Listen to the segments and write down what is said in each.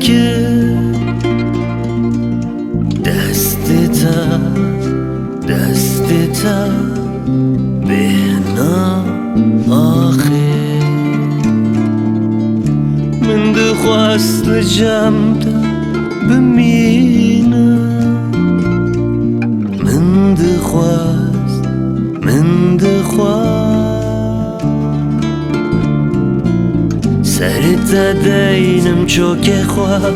که دستتا بهنا آخه من دخواست لجمتا بمینم من دخواست سرتا دینم چوک خواه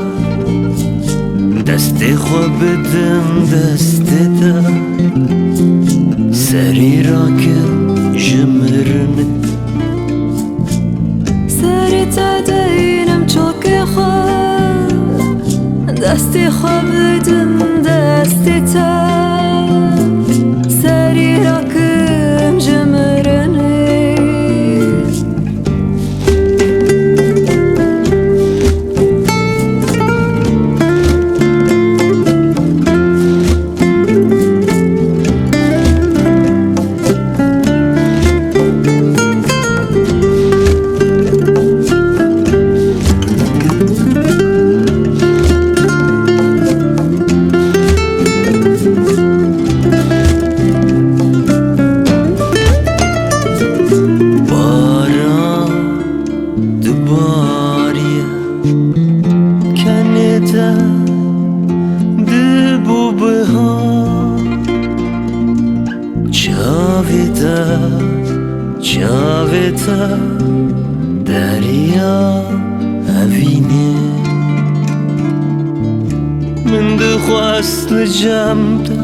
دست خواه بدم دستتا سری را کن جمرنه سرتا دینم چوک خواه دست خواه بدم دستتا سری را کن جمرنه چاوتا دریا اوینه من دخواست لجمتا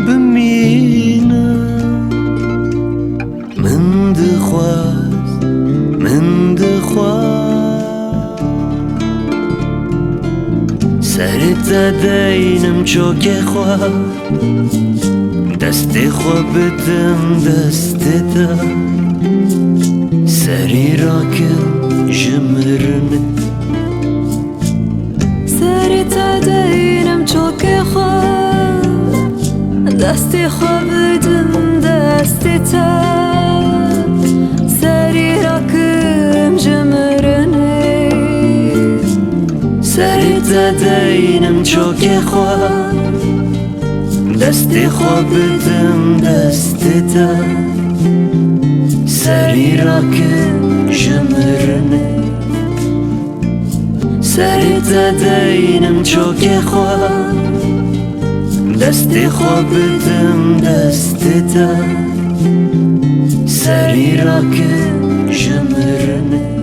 بمینم من دخواست سرتا دینم چوک خواه دست خواه بدم دستتا سری را کن جمرنه سرتا دینم چوک خواه دست خواه بدم دستتا سری را کن جمرنه سرتا دینم چوک خواه دست خواه بدم دستتا سری را کن جمرنه سرتا دینم چوک خواه دست خواه بدم دستتا سری را کن جمرنه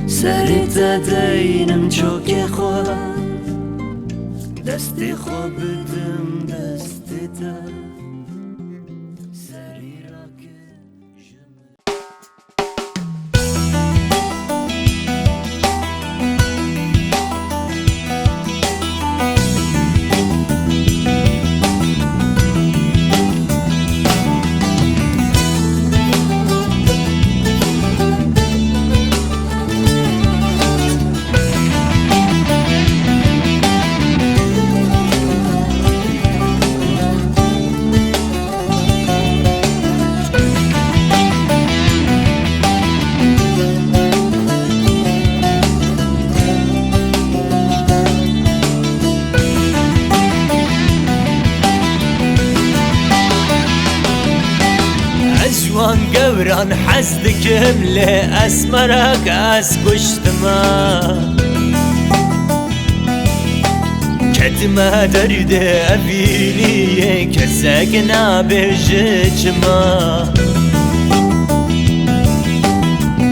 سرتا دینم چوک خواه دست خواه بدم دستتا سری را کن جوان گوران حز دکم لی اسمرک از گشتما کتما درد اوینیه کسک نابیجه چما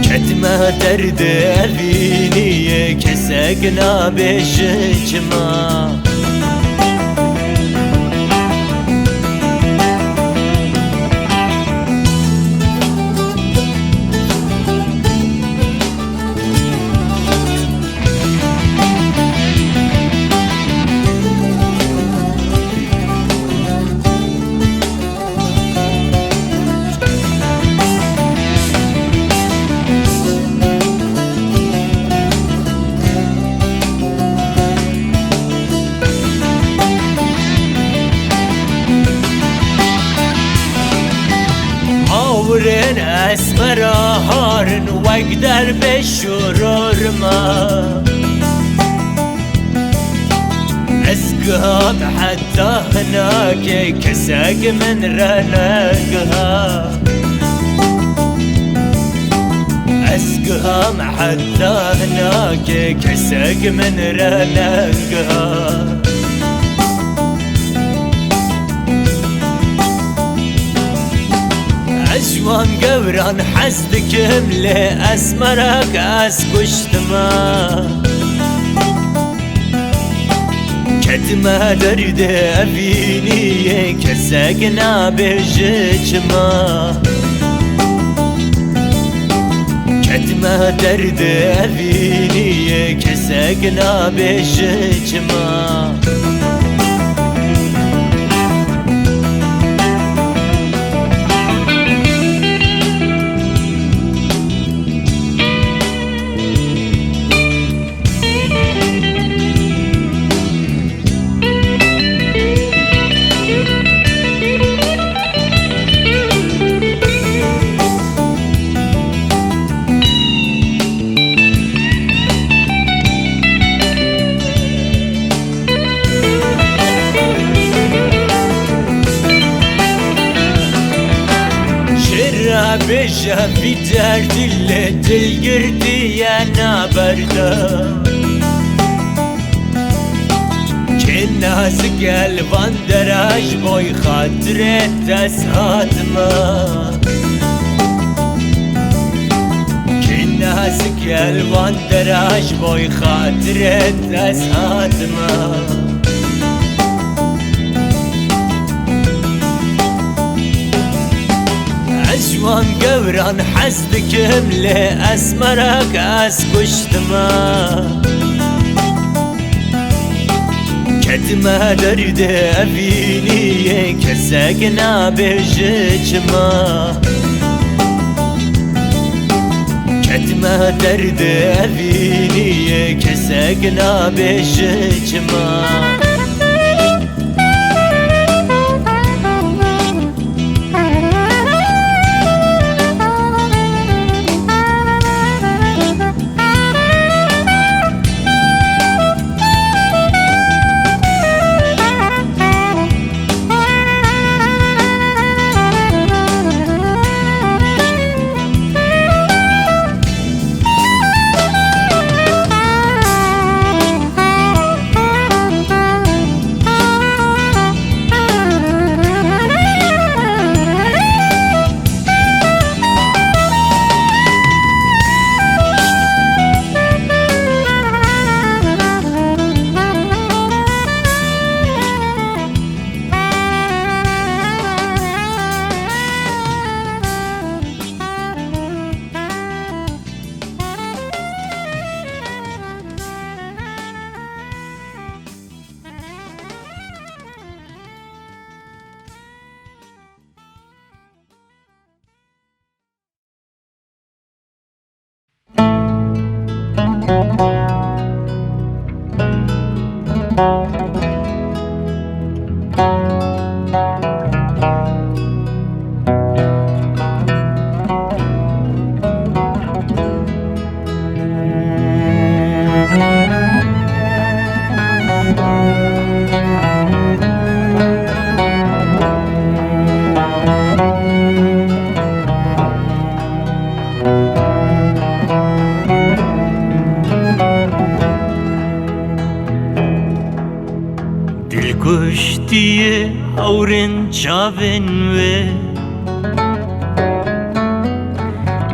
کتما درد اوینیه کسک نابیجه چما اسمرا هارن وقدر به شرور ما أشوام حتى هناك كساق من رنقها أسقها حتى هناك كساق من رنقها أجوان قوران حسدك ملي أسمرك أسكشتما كتما درد أبيني كساقنا بججما كتما درد أبيني كساقنا بججما بجا في درد اللي تلقردي يا نابردا كناس قلبان دراج بوي خاطرت تسهاتما كناس قلبان دراج بوي خاطرت تسهاتما أجوان قوران حسدك ملي أسمرك أسكشتما كتما درد أبيني كساقنا بججما كتما درد أبيني كساقنا بججما Dilkuştiye avren çaven ve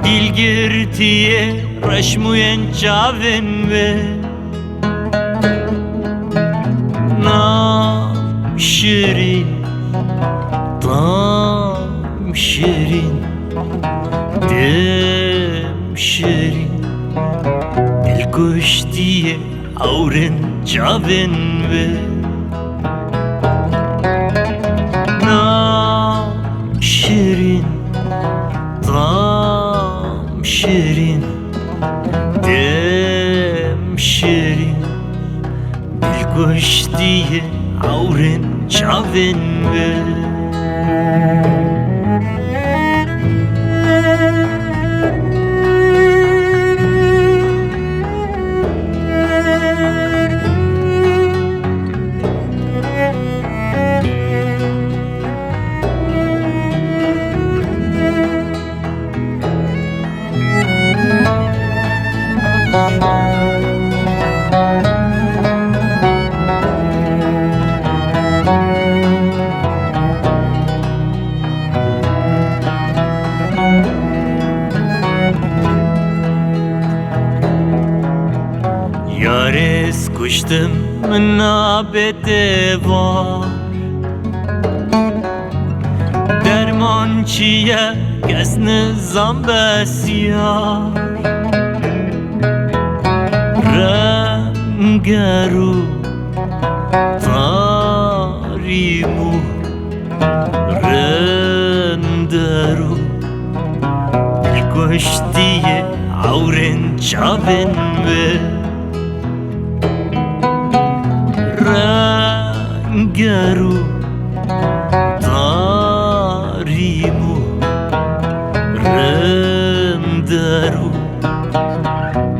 Dilgirtiye raşmuyen çaven ve Nam şirin, tam şirin, dem şirin Dilkuştiye avren çaven ve şirin, tam şirin, dem şirin Dilkuş diye avren çaven ve من نابدوار درمان چیه کس نظام بسیار رنگرو تاریمو رندرو دلکشتیه عورن چاون به رنگرو تاریمو رندرو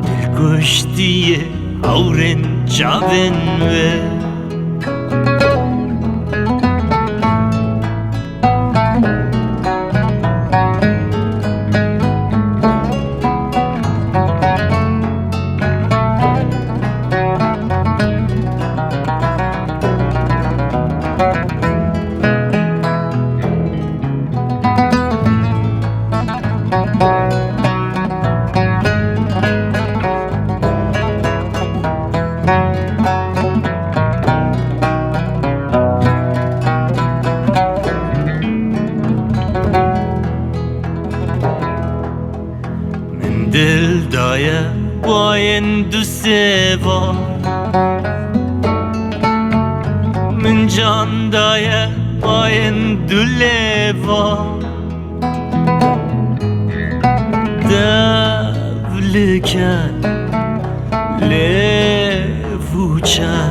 دلکشتیه عورن چاون به دل دایه باین دو سوا من جان دایه باین دو لوا devliken levوچن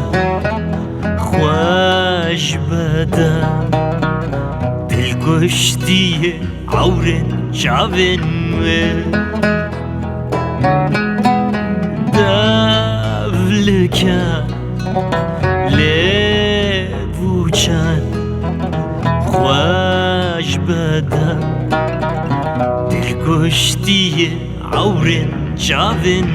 خوش بدن دلکشتی عورن چاون devliken levوچن خوش بدن دلکشتی عورن چاون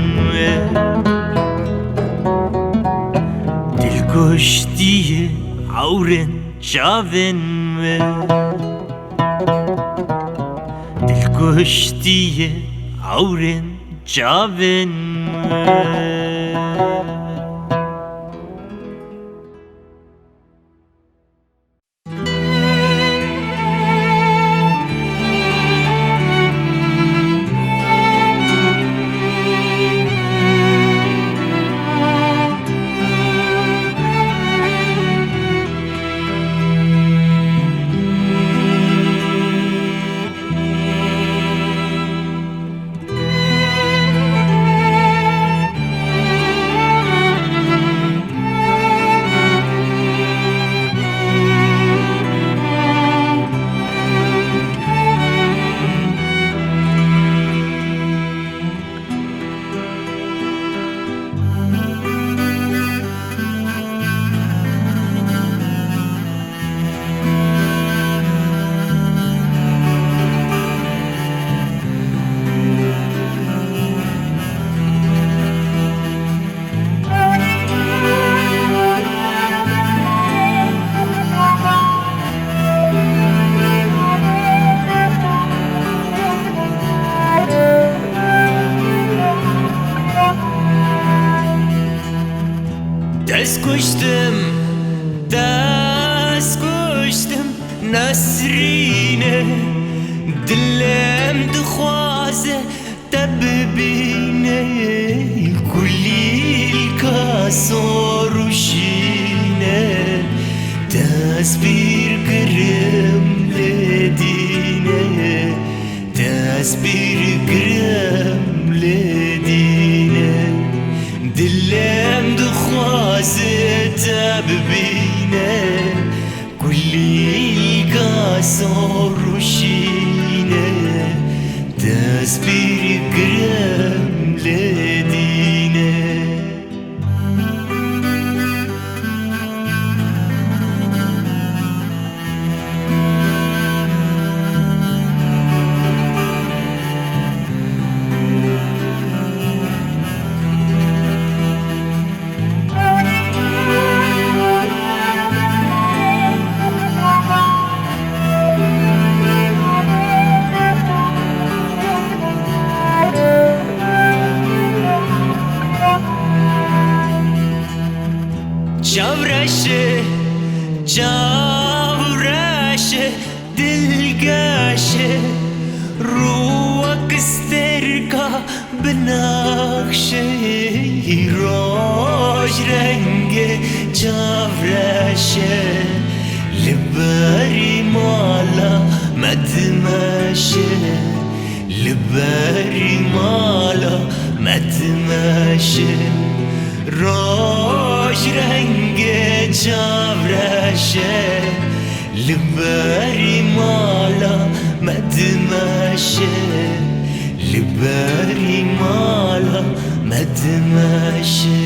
دلکشتی عورن چاون دلکشتی عورن چاون دست کشتم نسرینه دلم دخوازه تببینه کلی الکاسور وشینه تصبیر کرم لدینه تصبیر کرم لدینه دلم دخوازه تببینه کلی الکاسور وشینه تصبیر کرم لدینه چاورشه چاورشه دلگاشه روك استركا بناخشه روش رنگ چاورشه لباري مالا مدمشه لباري مالا مدمشه روش رنگ چاورشه لباري مالا مدمشه لباري مالا مدمشه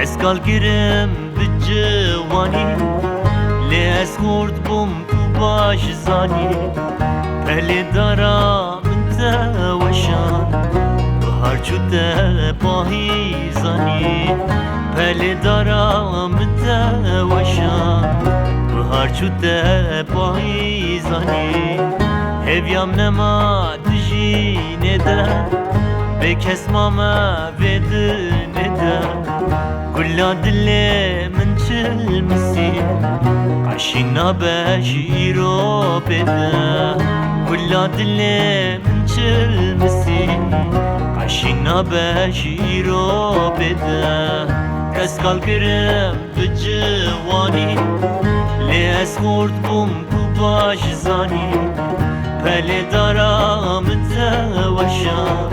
اسكال گرم بجوانی لیس خورد بوم تو باش زانی پلی دارم توشان بهار چوده باهی زانی پلی دارم توشان بهار چوده باهی زانی هیویم نما دجی نده به کس ماما بده نده كل دلي من تلمسي عشينا بشيرو بدا كل دلي من تلمسي عشينا بشيرو بدا كسكال كرم بجواني ليس خورد بوم كوباش زاني بلي دارا متوشان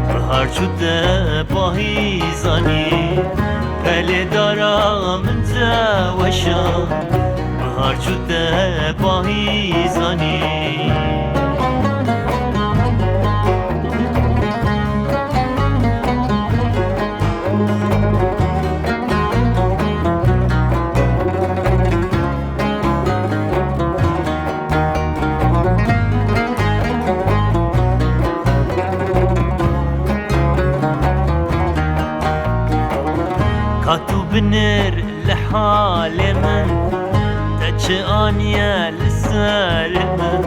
بهار شده باهی زانی پلی دارم توشان بهار شده باهی زانی كاتو بنر لحال من تچانيا لسر من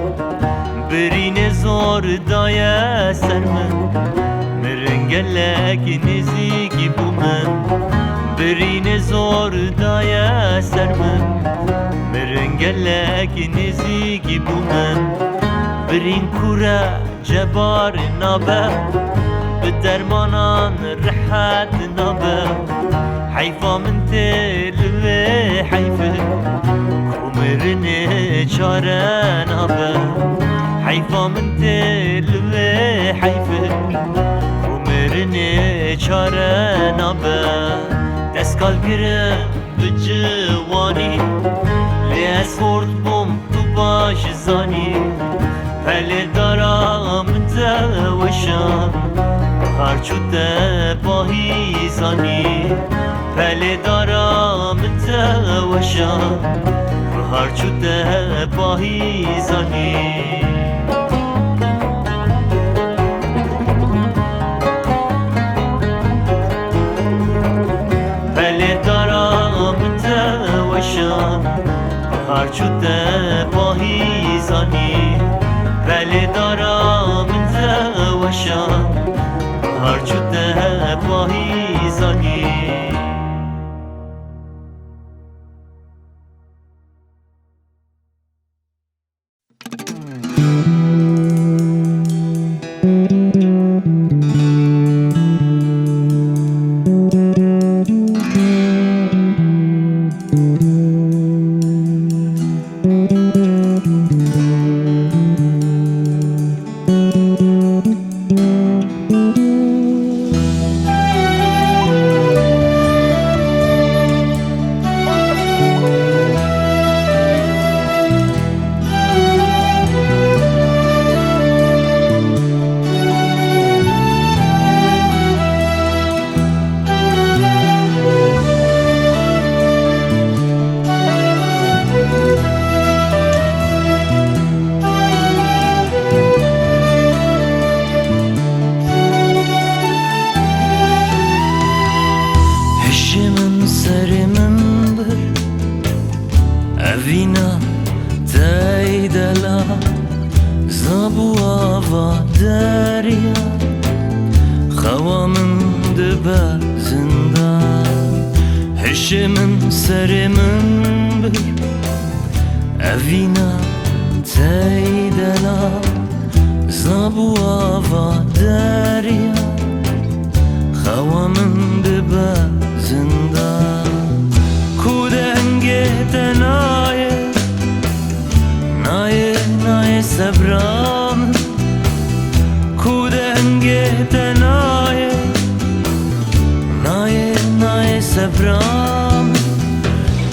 برين زور دايا سر من مرنگلك نزيكي بو من برين زور دايا سر من مرنگلك نزيكي بو من برين كورا جبار نابه بدرمانان رحات نابه حيفا من تلوي حيفه كومرني چاره نابه حيفا من تلوي حيفه كومرني چاره نابه دستگال گرم بجوانی لیس خورد بوم تو باش زانی پلی دارم توشان هر چوده باهی زانی پلی دارم وشا هرچو ده باهی زنی بله دارم ده وشا هرچو ده باهی زنی بله دارم ده وشا هرچو ده باهی زنی Avina taydala Zabu ava derya Havamın dibe zindan Heşimin serimin bir Avina taydala Zabu ava derya Havamın dibe zindan Kudenge tenaye Naye sabram Kudenge tenaye Naye sabram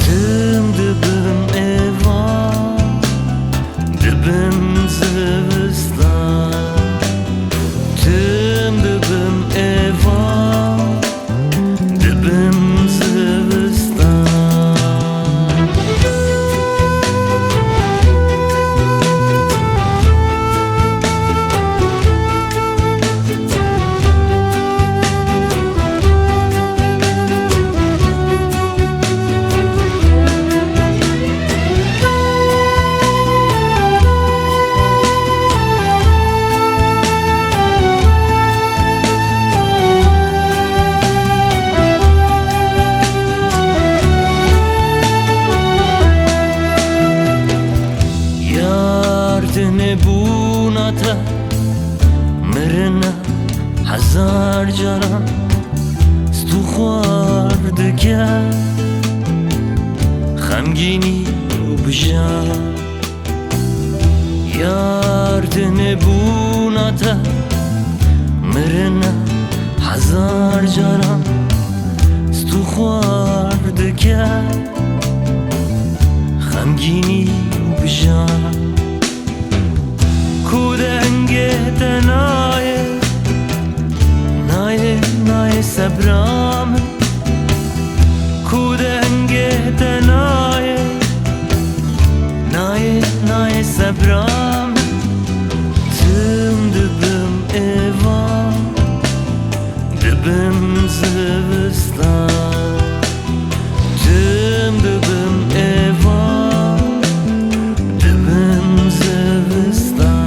Tüm dibim eva Dibim zivistan Tüm dibim eva Dibim zivistan بونتا مرنا هزار جرم ستو خوارد کرد خمگینی و بجان یاردن بونتا مرنا هزار جرم ستو خوارد کرد خمگینی و بجان Kudenge tenaye Naye sabram Kudenge tenaye Naye sabram Tüm dibim eva Dibim zivistan Tüm dibim eva Dibim zivistan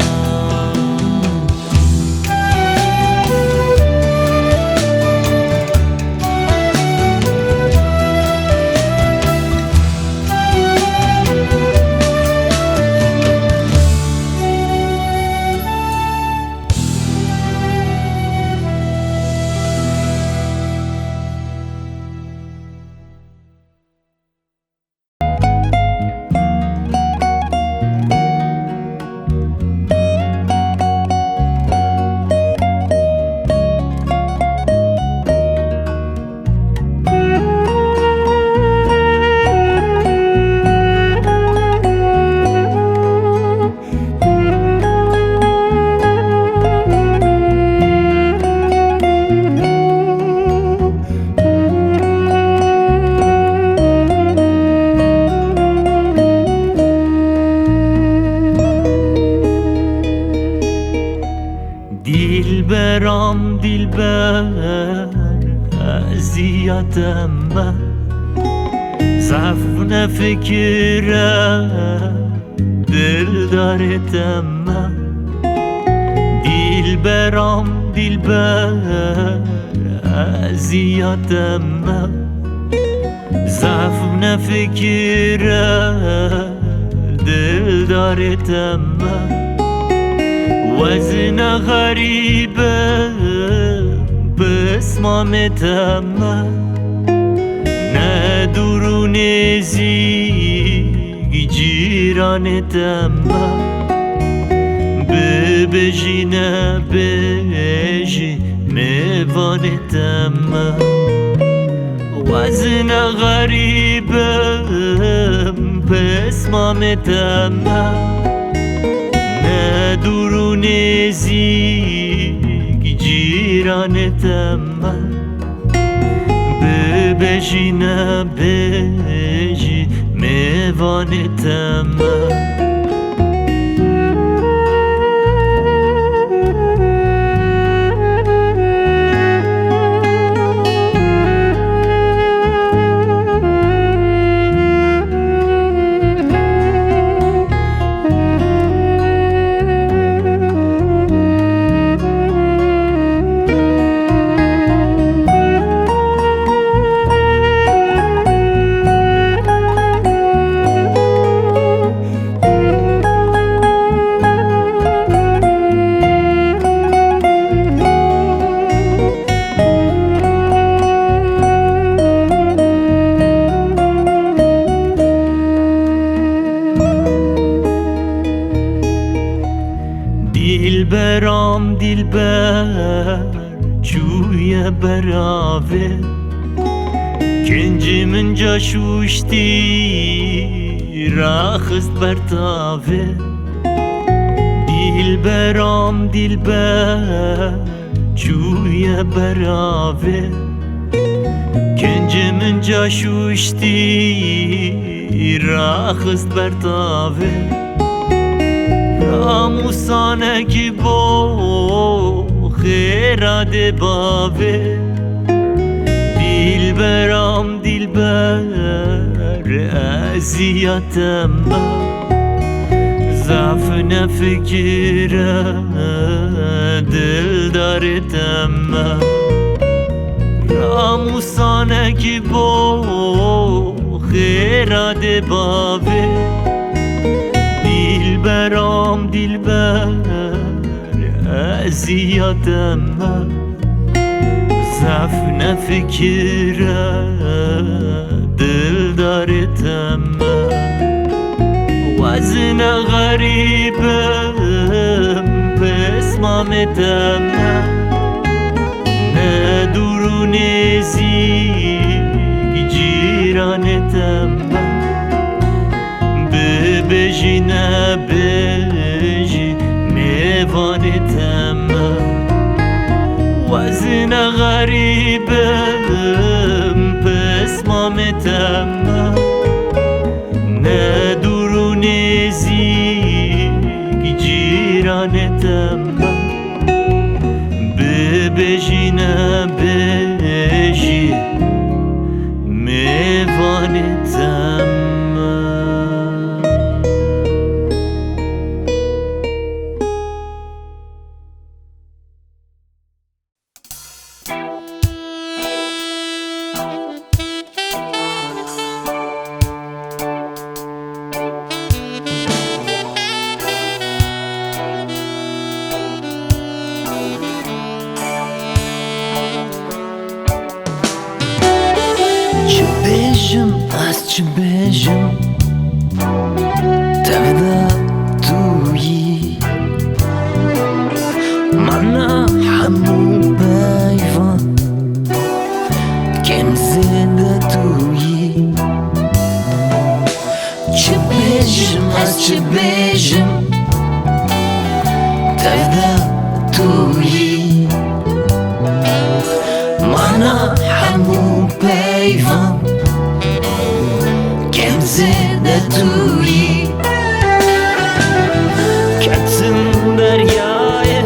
دلبر اذیتم من ضعف نفکره دل دارتم من دلبرم دلبر اذیتم من ضعف نفکره دل دارتم من وزن غریبه بسمامتم من نه دور و نزدیک جیرانتم من ببجی نه بجی میوانتم من وزن غریبه بسمامتم من نه دور و نزدیک جیرانتم من ببجی نه بجی میوانتم من دلبرم دلبر جوی براوه کنج من جا شوشتی راخست برتاوه دلبرم دلبر جوی براوه کنج من جا شوشتی راخست برتاوه راموسانه کی بو خیرات باوه دلبرم دلبر اذیتم من ضعف نفکره دل دارتم من راموسانه کی بو خیرات باوه دلبرم دلبر اذیتم من ضعف نفکره دل دارتم من وزن غریبم بسمامتم من نه دور و نزدیک جیرانتم من ببجی نه بجی میوانتم من وزن غریبم بسمامتم من نه دور و نزدیک جیرانتم من ببجی نه بجی میوانتم چه بجم تبدا تویی من همو بیوان کم زنده تویی چه بجم از چه بجم تبدا تویی من همو بیوان زنده تویی کتم دریای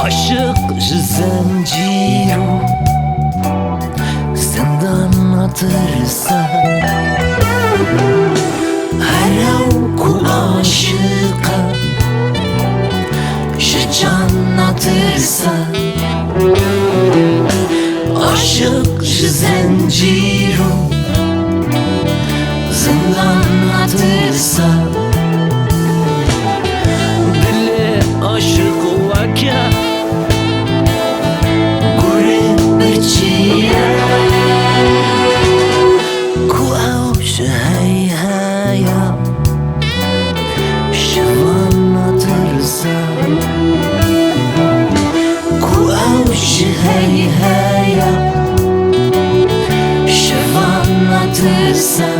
عاشق ji zencîr û zindana tirsa her ew ku aşık e ji can natirsa عاشق ji zencîr û zindan natirsa dilê aşık weke gurê birçîye ku ew ji heyheya ji van natirsa ku ew ji heyheya ji van natirsa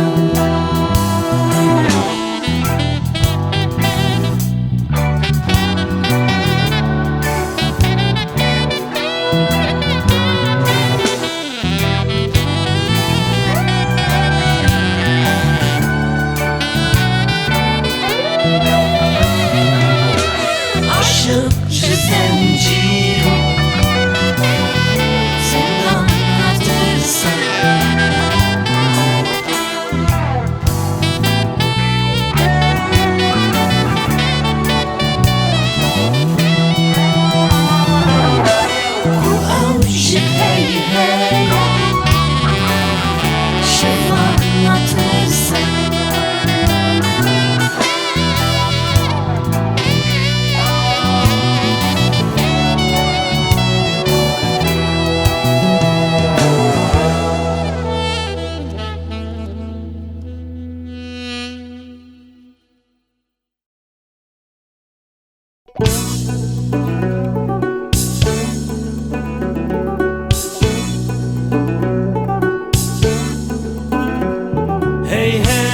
عاشق ji zencîr û zindan natirsa ku ew ji heyheya ji van natirsa Hey hey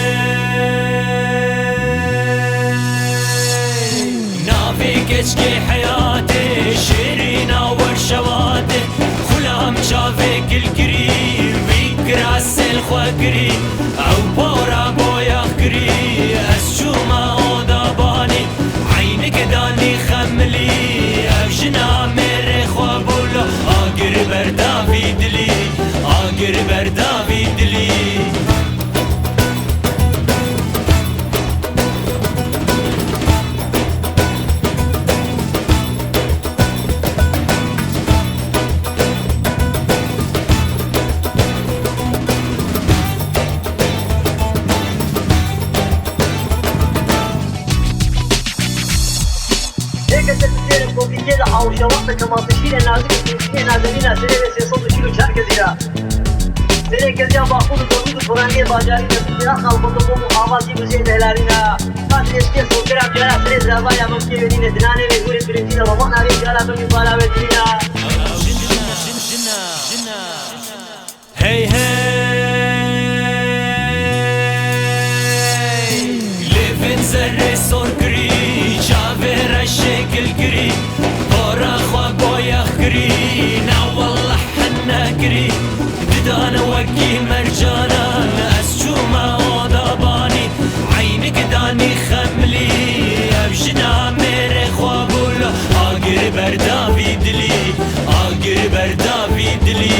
نافي كشكي حياتي شيرينا ورشواتي خلام شافك الكريم بكراس الخوكري او بورا بويا خكري الشوما وداباني عينك داني خملي افجنا ميري خوابولا اقر بردا في دلي اقر بردا في دلي compliqué au شواطئ كما تشيل نازك في نازلين سير سيصل كيلو شهر كذا سير كذا باخذ الضغوط الفلانية باجاري نفسنا خلق الضغوط محافظي بزيد هلالنا قاتل يسكي سوكرا بجرا سير زرابايا ممكن يدين دناني لغوري بريتين رمضان عليك جالا بني بالا ودينا Hey hey Levin zerre sor kri Çavera şekil kri Bora khwa boya kri Na wallah hanna kri Didana waki merjana Asçuma odabani Aynik dani khamli Abjina mere khwa bula Agir berda vidli Agir berda vidli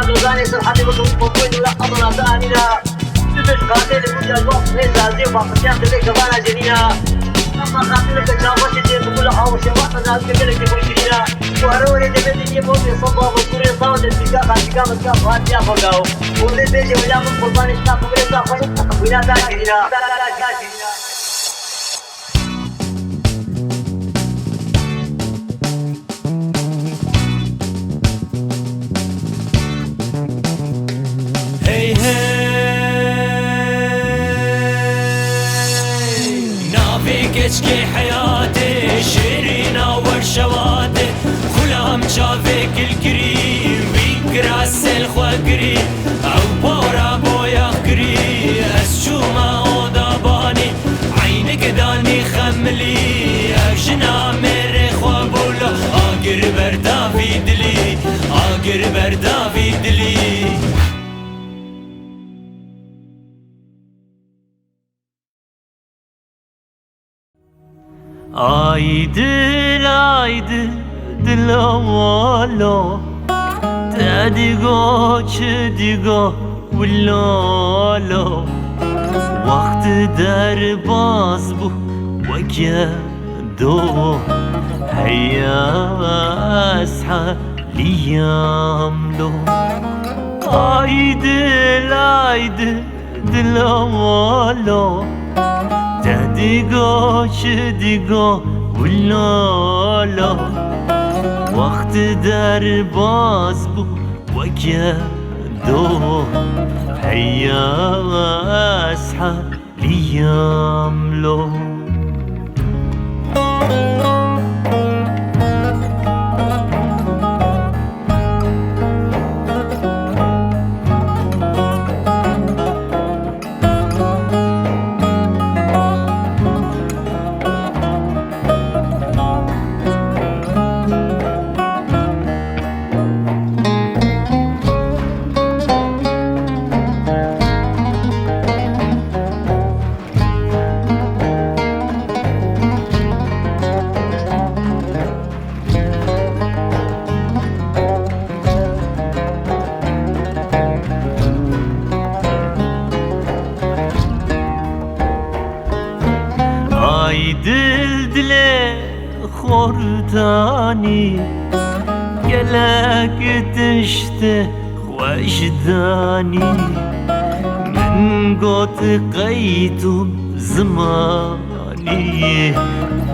روزاني صرحتي بطول مطوين ولا أضنا ثانينا تبش قاتل بودي الوقت ليس عزيز وباقشان تلك كبانا جنينا أما قاتلك تشابش جيب بكل حاوش وقت الناس كبيرك تبشرينا وهروري دبني يموت يصبح وكوري صوت الفكاة خاتكا مكا فاتيا فقاو ولي بيجي ولا من قربان اشتاق بريسا خيط تقوينا تاكينا Hey hey نافي كشكي حياتي شيرينا ورشواتي خلام شافك الكريم بكراس الخوكري او بورا بويا خكري Aydı dilawalo Tadigo çedigo Villalo Vakti derbaz bu Vekye do Heyya asha liyamlo Aydı dilawalo Tadigo çedigo Villalo Vakti derbaz bu Vekye do Heyya asha liyamlo Dile خردانی گلک دشته وجدانی من قط قیتم زمانی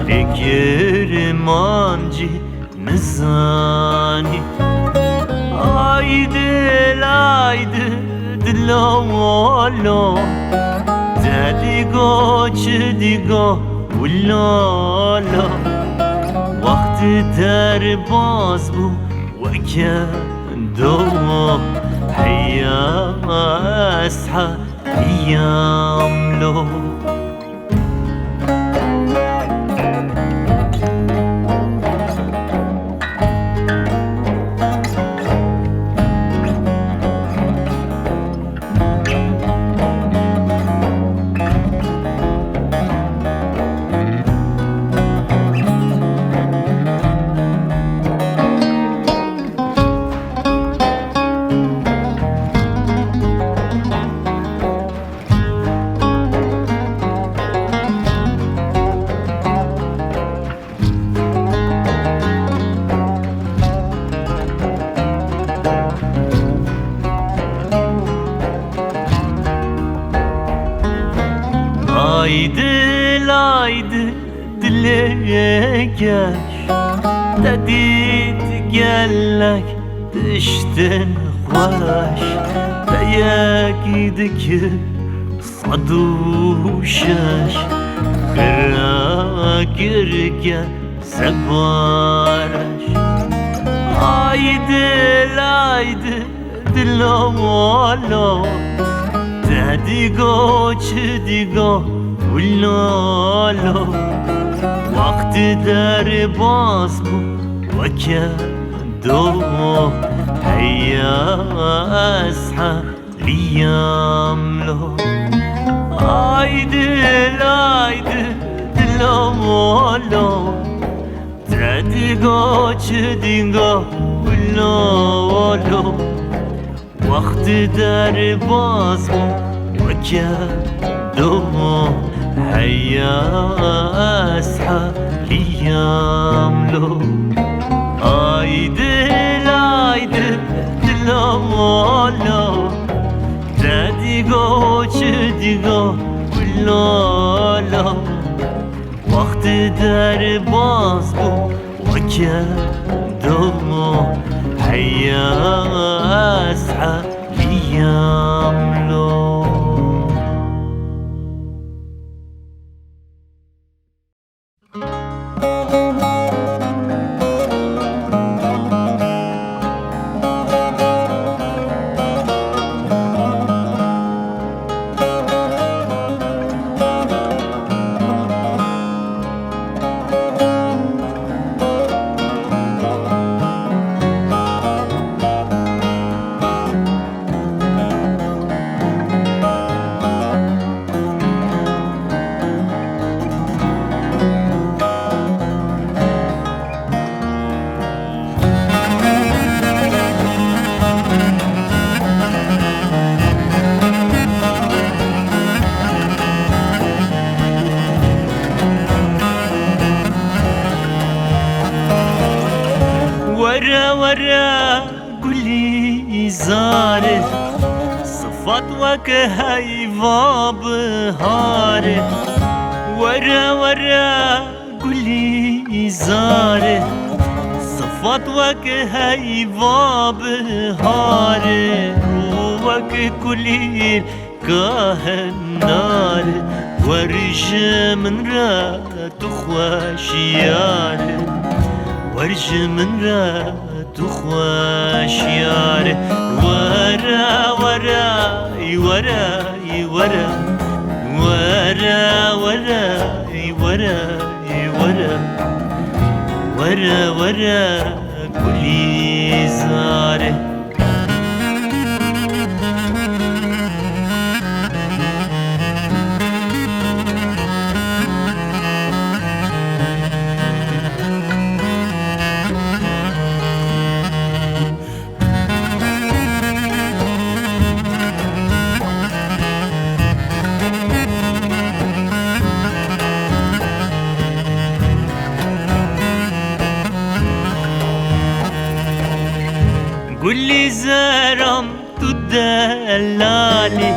لکرمانجی نزانی aydı dilavalo Dedigo çedigo Villalo Vakti derbaz bu Vekye do Heyya asha liyamlo Aydı dilegeş Dedit gellek dişten vaş Deyekidiki saduşaş Kıra girge sebaraş Aydı dilavalo Dedigo çedigo Villalo Vakti derbaz bu Vekye do Heyya asha liyamlo Aydı dilavalo Dedigo çedigo Villalo Vakti derbaz bu Vekye do Heyya asha liyamlo Aydı dilavalo Dedigo çedigo Villalo Vakti derbaz bu Vekye do Heyya asha liyamlo صفات وكهيفا بهاره ورا ورا قولي زاره صفات وكهيفا بهاره وك كليل كهنار ورج من را تخواشيار ورج من را تخواشيار ورا ورا ورا ورا ورا ورا ورا ورا ورا ورا كل زاره قولي زرم تدلالي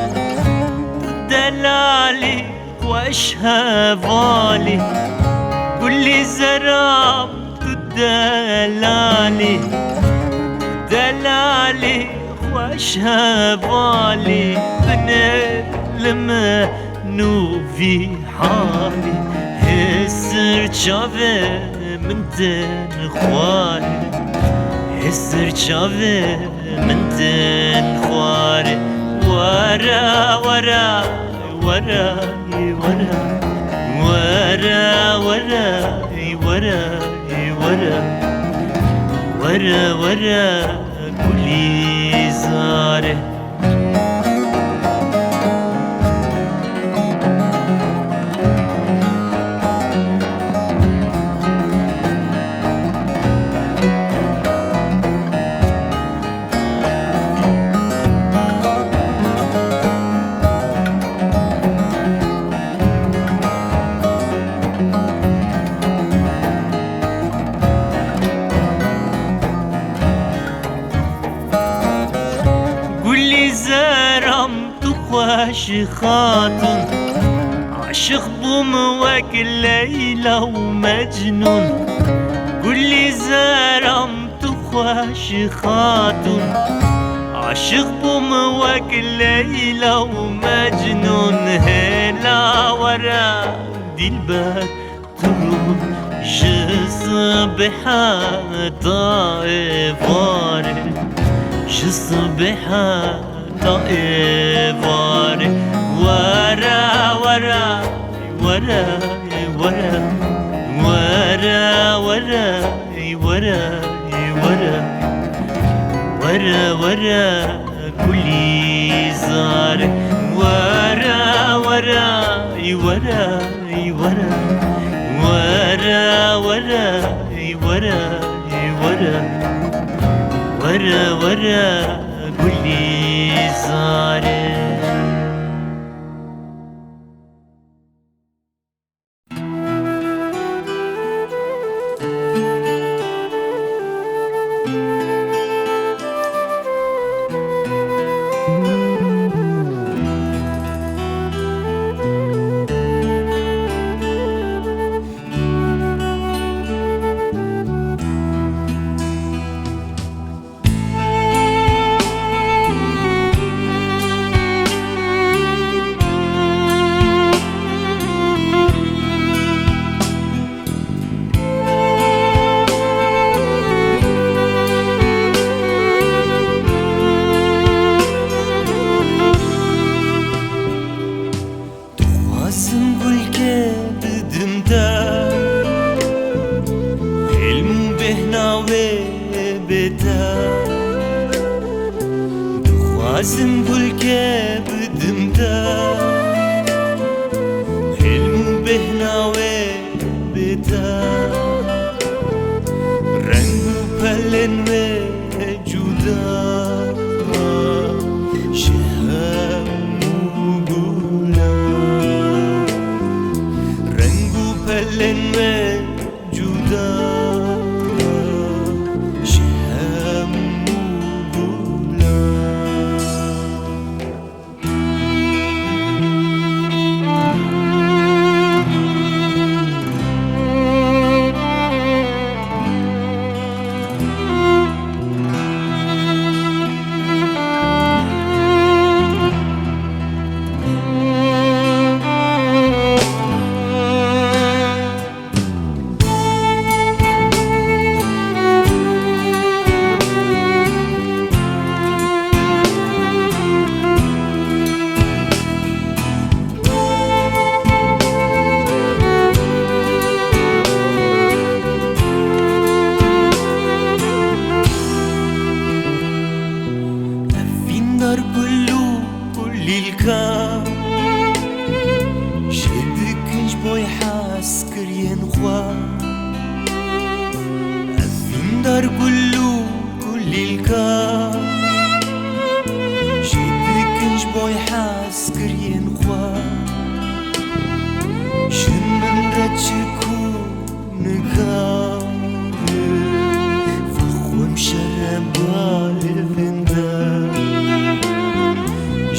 تدلالي واش هفالي قولي زرم تدلالي تدلالي واش هفالي بنلم نوفي حالي هسر شافي من تنخوالي هسر شافي من تنخوالي ورا ورا ورا ورا ورا ورا ورا ورا ورا ورا كل زاره واش خاطن عاشق بومواك ليلى ومجنون قولي زرمت واش خاطن عاشق بومواك ليلى ومجنون هلا ورا دي الباب تروح جصبحة طائفاري جصبحة طائفاري ورا ورا ورا ورا ورا ورا ورا ورا ورا ورا كل زار ورا ورا ورا ورا ورا ورا ورا ورا ورا ورا كل زار کا شبکنج بۆی حاسکرێن خوا ئەڤین دەرگول و گولیلکە شبکنج بۆی حاسکرێن خوا شن من ڕەچک و نگارە فەخۆم شەرەبا لەڤێندە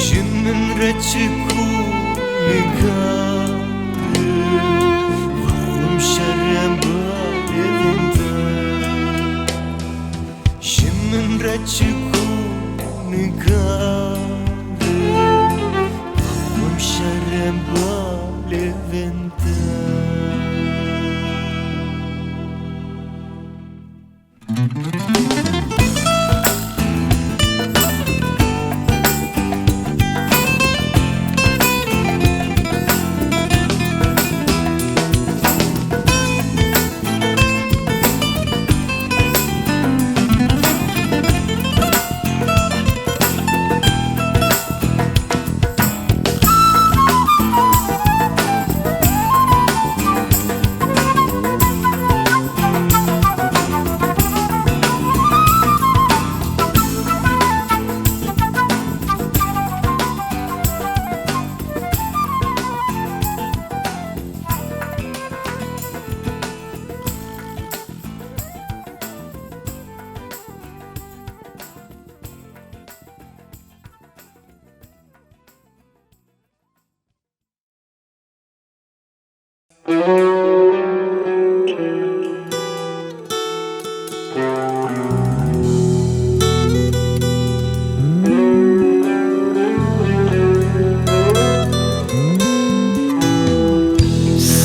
شن من ڕەچک و نگارە فەخۆم شەرەبا لەڤێندە شن من ڕەچک و نگارە فەخۆم شەرەبا لەڤێندە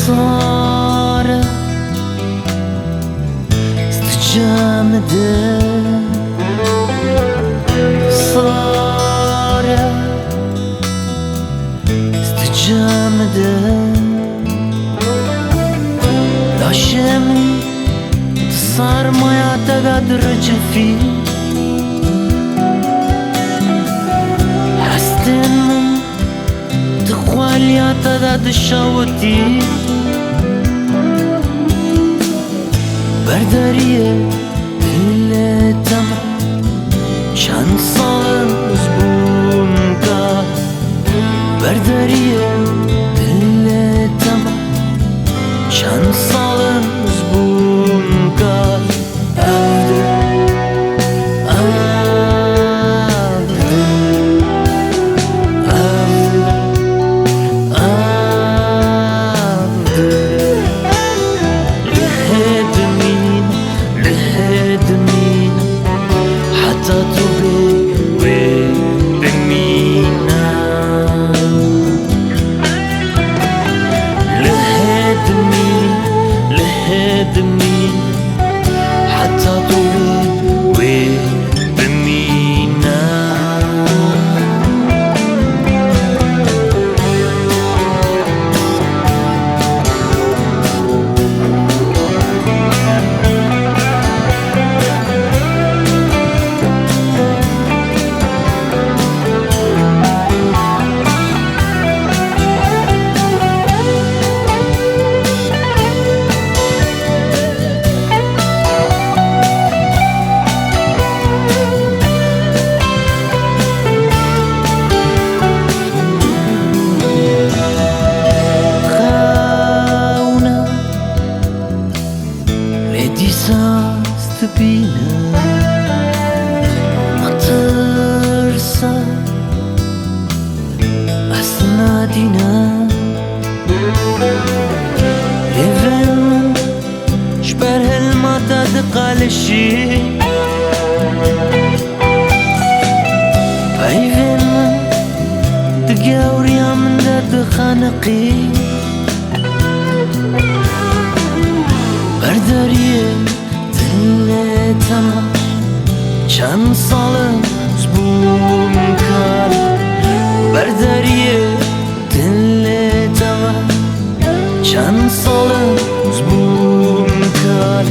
صار استجامد صار استجامد لاشمي صار ما يعتقد رجفي حستن تخوال يعتقد شوتي برداریه دل تمام چند سال زبون که برداریه دل تمام چند سال زبون که چند سال زبون کار برداریه دل تمام چند سال زبون کار